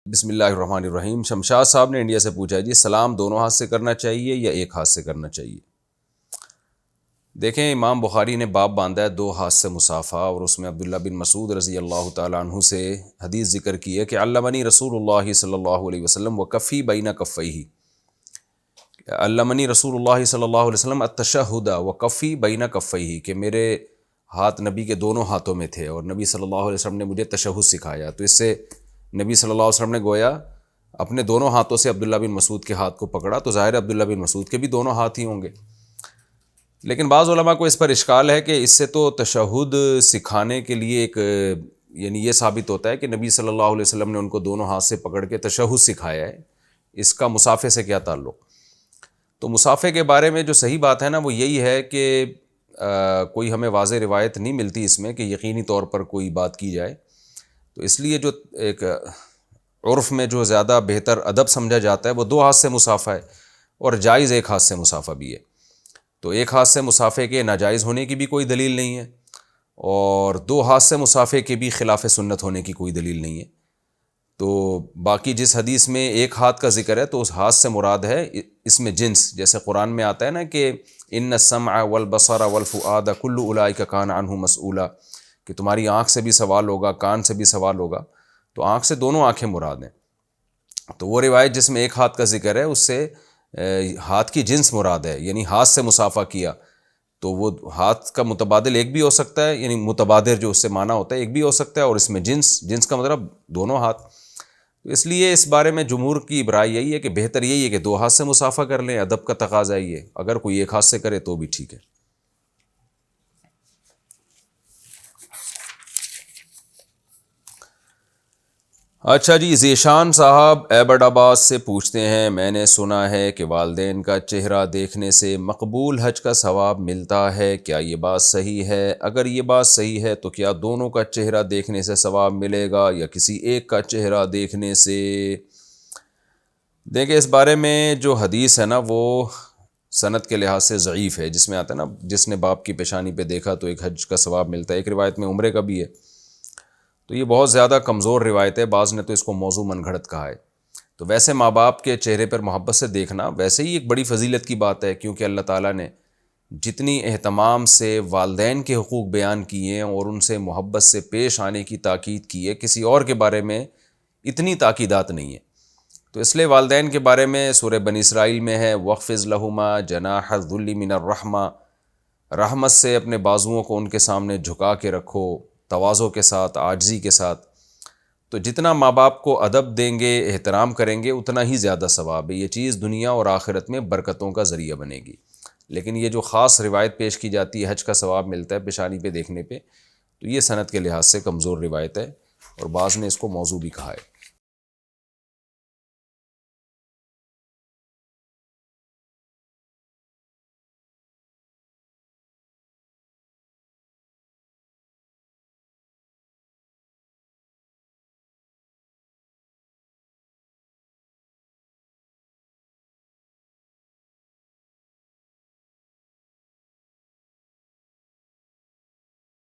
بسم اللہ الرحمن الرحیم۔ شمشاد صاحب نے انڈیا سے پوچھا جی سلام دونوں ہاتھ سے کرنا چاہیے یا ایک ہاتھ سے کرنا چاہیے؟ دیکھیں امام بخاری نے باب باندھا ہے دو ہاتھ سے مصافحہ، اور اس میں عبداللہ بن مسعود رضی اللہ تعالیٰ عنہ سے حدیث ذکر کی ہے کہ علمنی رسول اللہ صلی اللہ علیہ وسلم وکفی بین کفیہ، علمنی رسول اللہ صلی اللہ علیہ وسلم التشہد وکفی بین کفیہ، کہ میرے ہاتھ نبی کے دونوں ہاتھوں میں تھے اور نبی صلی اللہ علیہ وسلم نے مجھے تشہد سکھایا۔ تو اس سے نبی صلی اللہ علیہ وسلم نے گویا اپنے دونوں ہاتھوں سے عبداللہ بن مسعود کے ہاتھ کو پکڑا، تو ظاہر عبداللہ بن مسعود کے بھی دونوں ہاتھ ہی ہوں گے۔ لیکن بعض علماء کو اس پر اشکال ہے کہ اس سے تو تشہد سکھانے کے لیے ایک یعنی یہ ثابت ہوتا ہے کہ نبی صلی اللہ علیہ وسلم نے ان کو دونوں ہاتھ سے پکڑ کے تشہد سکھایا ہے، اس کا مصافحے سے کیا تعلق؟ تو مصافحے کے بارے میں جو صحیح بات ہے نا وہ یہی ہے کہ کوئی ہمیں واضح روایت نہیں ملتی اس میں کہ یقینی طور پر کوئی بات کی جائے، تو اس لیے جو ایک عرف میں جو زیادہ بہتر ادب سمجھا جاتا ہے وہ دو ہاتھ سے مصافحہ ہے، اور جائز ایک ہاتھ سے مصافحہ بھی ہے۔ تو ایک ہاتھ سے مصافحے کے ناجائز ہونے کی بھی کوئی دلیل نہیں ہے، اور دو ہاتھ سے مصافحے کے بھی خلاف سنت ہونے کی کوئی دلیل نہیں ہے۔ تو باقی جس حدیث میں ایک ہاتھ کا ذکر ہے تو اس ہاتھ سے مراد ہے اس میں جنس، جیسے قرآن میں آتا ہے نا کہ ان السمع والبصر والفؤاد کل اولئک کان عنہ مسئولا، کہ تمہاری آنکھ سے بھی سوال ہوگا، کان سے بھی سوال ہوگا، تو آنکھ سے دونوں آنکھیں مراد ہیں۔ تو وہ روایت جس میں ایک ہاتھ کا ذکر ہے اس سے ہاتھ کی جنس مراد ہے، یعنی ہاتھ سے مصافحہ کیا، تو وہ ہاتھ کا متبادل ایک بھی ہو سکتا ہے، یعنی متبادر جو اس سے معنی ہوتا ہے ایک بھی ہو سکتا ہے، اور اس میں جنس کا مطلب دونوں ہاتھ۔ تو اس لیے اس بارے میں جمہور کی رائے یہی ہے کہ بہتر یہی ہے کہ دو ہاتھ سے مصافحہ کر لیں، ادب کا تقاضا یہ ہے، اگر کوئی ایک ہاتھ سے کرے تو بھی ٹھیک ہے۔ اچھا جی، ذیشان صاحب ایبٹ آباد سے پوچھتے ہیں میں نے سنا ہے کہ والدین کا چہرہ دیکھنے سے مقبول حج کا ثواب ملتا ہے، کیا یہ بات صحیح ہے؟ اگر یہ بات صحیح ہے تو کیا دونوں کا چہرہ دیکھنے سے ثواب ملے گا یا کسی ایک کا چہرہ دیکھنے سے؟ دیکھیں اس بارے میں جو حدیث ہے نا وہ سند کے لحاظ سے ضعیف ہے، جس میں آتا ہے نا جس نے باپ کی پیشانی پہ دیکھا تو ایک حج کا ثواب ملتا ہے، ایک روایت میں عمرے کا بھی ہے، تو یہ بہت زیادہ کمزور روایت ہے، بعض نے تو اس کو موضوع من گھڑت کہا ہے۔ تو ویسے ماں باپ کے چہرے پر محبت سے دیکھنا ویسے ہی ایک بڑی فضیلت کی بات ہے، کیونکہ اللہ تعالیٰ نے جتنی اہتمام سے والدین کے حقوق بیان کیے ہیں اور ان سے محبت سے پیش آنے کی تاکید کی ہے، کسی اور کے بارے میں اتنی تاکیدات نہیں ہیں۔ تو اس لیے والدین کے بارے میں سورہ بنی اسرائیل میں ہے وَاخْفِضْ لَهُمَا جَنَاحَ الذُّلِّ مِنَ الرَّحْمَةِ، رحمت سے اپنے بازوؤں کو ان کے سامنے جھکا کے رکھو، تواضع کے ساتھ، عاجزی کے ساتھ۔ تو جتنا ماں باپ کو ادب دیں گے، احترام کریں گے، اتنا ہی زیادہ ثواب ہے، یہ چیز دنیا اور آخرت میں برکتوں کا ذریعہ بنے گی۔ لیکن یہ جو خاص روایت پیش کی جاتی ہے حج کا ثواب ملتا ہے پیشانی پہ دیکھنے پہ، تو یہ سند کے لحاظ سے کمزور روایت ہے، اور بعض نے اس کو موضوع بھی کہا ہے۔